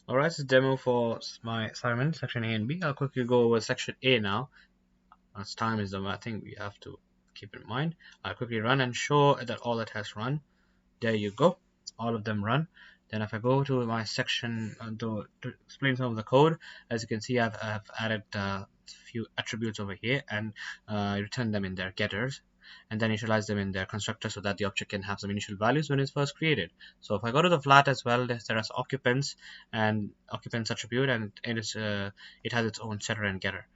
Alright, this is demo for my assignment, section A and B. I'll quickly go over section A now. As time is the thing we have to keep in mind. I'll quickly run and show that all that has run. There you go. All of them run. Then if I go to my section to explain some of the code, as you can see, I've added a few attributes over here and returned them in their getters, and then initialize them in their constructor so that the object can have some initial values when it's first created. So if I go to the flat as well, there are occupants and occupants attribute, and it has its own setter and getter.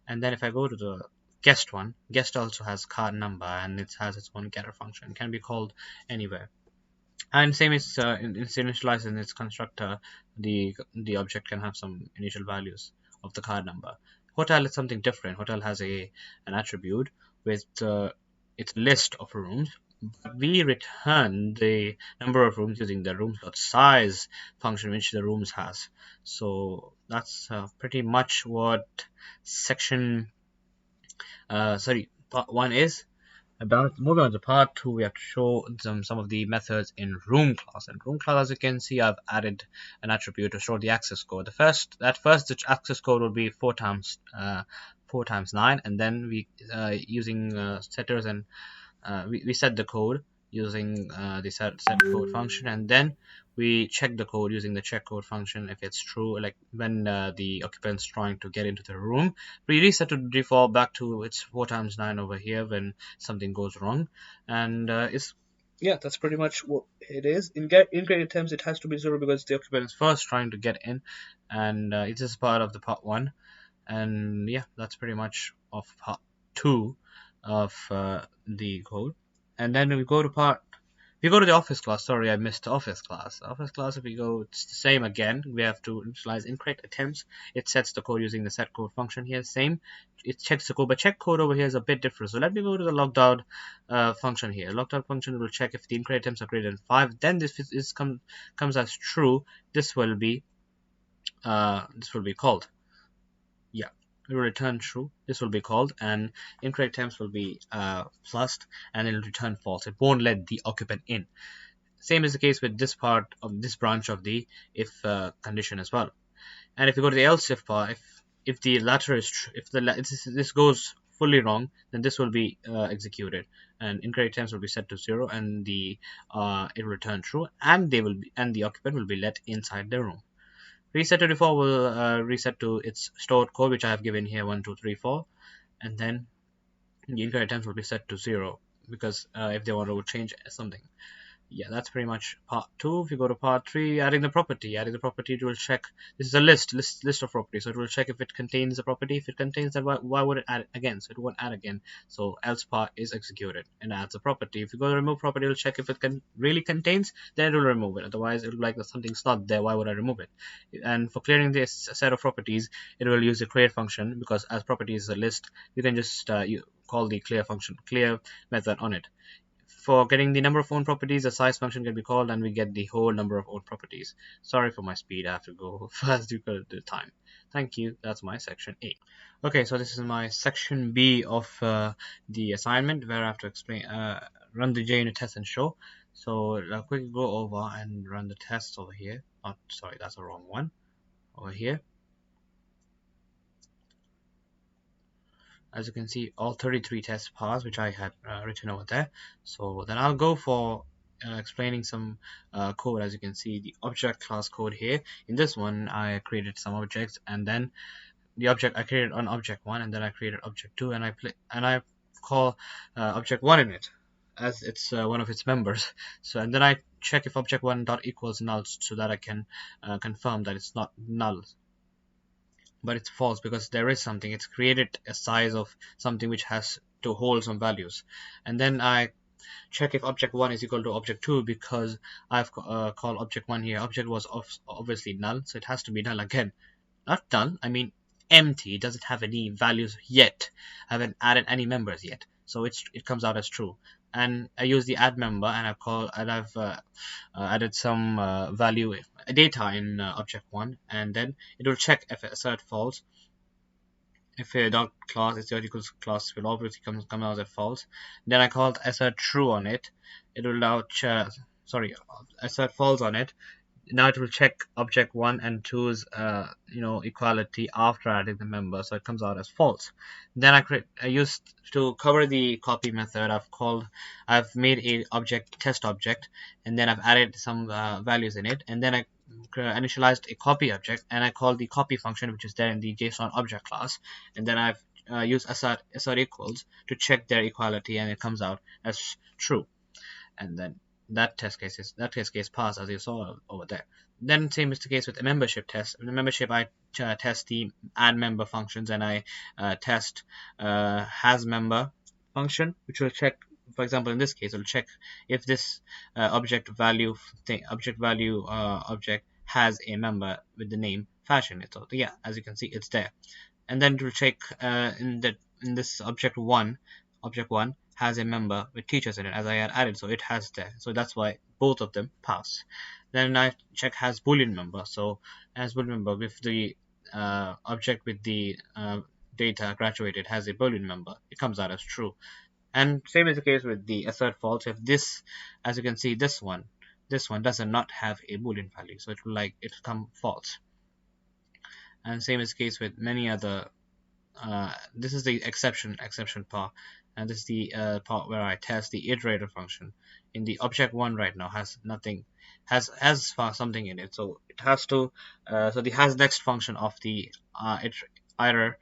And then if I go to the guest one, guest also has card number and it has its own getter function. It can be called anywhere. And same is it's initialized in its constructor. The object can have some initial values of the card number. Hotel is something different. Hotel has an attribute with its list of rooms. We return the number of rooms using the rooms.size function which the rooms has. So that's pretty much what section part 1 is about. Moving on to part 2, we have to show some of the methods in room class. And room class, as you can see, I've added an attribute to show the access code. The access code will be 4 times 9, and then we using setters, and we set the code using the set code function, and then we check the code using the check code function. If it's true, like when the occupant's trying to get into the room, we reset to default back to its 4 times 9 over here when something goes wrong. And that's pretty much what it is. In created terms, it has to be 0 because the occupant is first trying to get in, and it is part of the part 1. And yeah, that's pretty much of part 2 of the code. And then we go to the office class. Sorry, I missed the office class. Office class, if we go, it's the same again. We have to initialize incorrect attempts. It sets the code using the set code function here. Same. It checks the code, but check code over here is a bit different. So let me go to the logged out function here. Logged out function will check if the incorrect attempts are greater than 5. Then this comes as true. This will be called. Yeah, it will return true. This will be called, and incorrect attempts will be plused, and it will return false. It won't let the occupant in. Same is the case with this part of this branch of the if condition as well. And if you go to the else if part, if the latter is true, if this goes fully wrong, then this will be executed, and incorrect attempts will be set to 0, and it will return true, and the occupant will be let inside the room. Reset to default will reset to its stored code, which I have given here 1, 2, 3, 4, and then the incorrect attempts will be set to 0 because if they want to change something. Yeah, that's pretty much part 2. If you go to part 3, adding the property, it will check. This is a list of properties, so it will check if it contains a property. If it contains that, why would it add it again? So it won't add again. So else part is executed and adds a property. If you go to remove property, it will check if it really contains, then it will remove it. Otherwise, it will like something's not there. Why would I remove it? And for clearing this set of properties, it will use the create function, because as property is a list, you can just you call the clear method on it. For getting the number of own properties, a size function can be called, and we get the whole number of own properties. Sorry for my speed, I have to go fast due to the time. Thank you. That's my section A. Okay, so this is my section B of the assignment, where I have to explain, run the JUnit test and show. So I'll quickly go over and run the tests over here. Oh, sorry, that's the wrong one. Over here. As you can see, all 33 tests passed, which I had written over there. So then I'll go for explaining some code. As you can see, the object class code here. In this one, I created some objects, and then I created an object 1, and then I created object 2, and I call object 1 in it as it's one of its members. So, and then I check if object 1 dot equals null, so that I can confirm that it's not null, but it's false because there is something. It's created a size of something which has to hold some values. And then I check if object 1 is equal to object 2, because I've called object 1 here. Object was obviously null, so it has to be null again. Not null, I mean empty. It doesn't have any values yet. I haven't added any members yet, so it comes out as true. And I use the add member, and I've added some value data in object 1, and then it will check if assert false. If a dot class is equals class, will obviously come out as false. Then I called assert true on it. It will now assert false on it. now it will check object 1 and 2's equality after adding the member, so it comes out as false. Then I used to cover the copy method. I've made a object test object, and then I've added some values in it, and then I initialized a copy object, and I called the copy function, which is there in the JSON object class, and then I've used assert equals to check their equality, and it comes out as true. And then that test case passed, as you saw over there. Then same is the case with a membership test. In the membership, I test the add member functions, and I test has member function, which will check. For example, in this case, it'll check if this object value object has a member with the name fashion. So yeah, as you can see, it's there. And then it will check in this object one has a member with teachers in it, as I had added, so it has there. So that's why both of them pass. Then I check has boolean member. So as boolean member, if the object with the data graduated has a boolean member, it comes out as true. And same is the case with the assert false. If this, as you can see, this one does not have a boolean value, so it will come false. And same is the case with many other. This is the exception part, and this is the part where I test the iterator function. In the object one right now has nothing, has something in it, so it has to. So the has next function of the iterator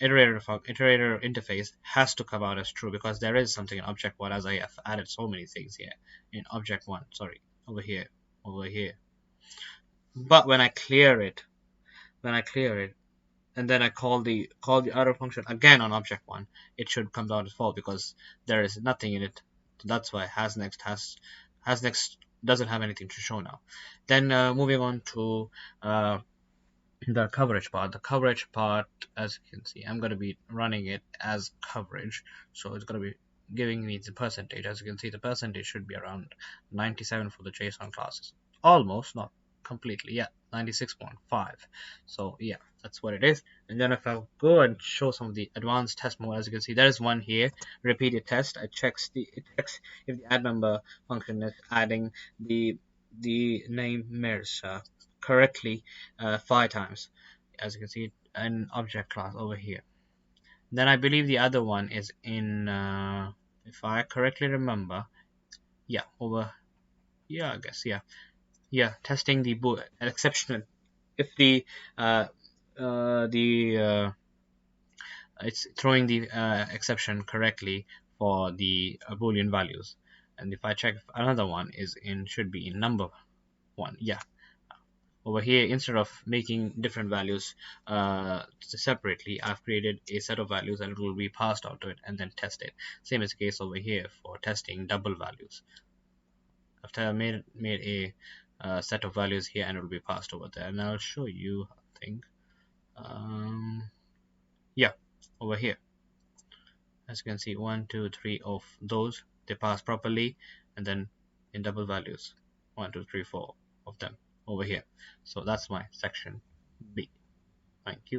interface has to come out as true, because there is something in object one, as I have added so many things here in object one. Sorry, over here. But when I clear it, and then I call the arrow function again on object one, it should come down as false, because there is nothing in it. So that's why has next doesn't have anything to show now. Then moving on to the coverage part. The coverage part, as you can see, I'm going to be running it as coverage, so it's going to be giving me the percentage. As you can see, the percentage should be around 97 for the JSON classes. Almost, not completely, yeah, 96.5. So yeah, that's what it is. And then if I go and show some of the advanced test mode, as you can see, there is one here, repeated test. It checks if the add member function is adding the name mirrors correctly 5 times, as you can see in object class over here. Then I believe the other one is in if I correctly remember, yeah, over here, I guess, testing the exception. If the it's throwing the exception correctly for the boolean values. And if I check if another one is in, should be in number one, yeah, over here, instead of making different values separately, I've created a set of values, and it will be passed out to it and then tested. Same is the case over here for testing double values. After I made a set of values here, and it will be passed over there, and I'll show you, I think, yeah, over here, as you can see, 1 2 3 of those, they pass properly, and then in double values, 1 2 3 4 of them over here. So that's my section B. Thank you.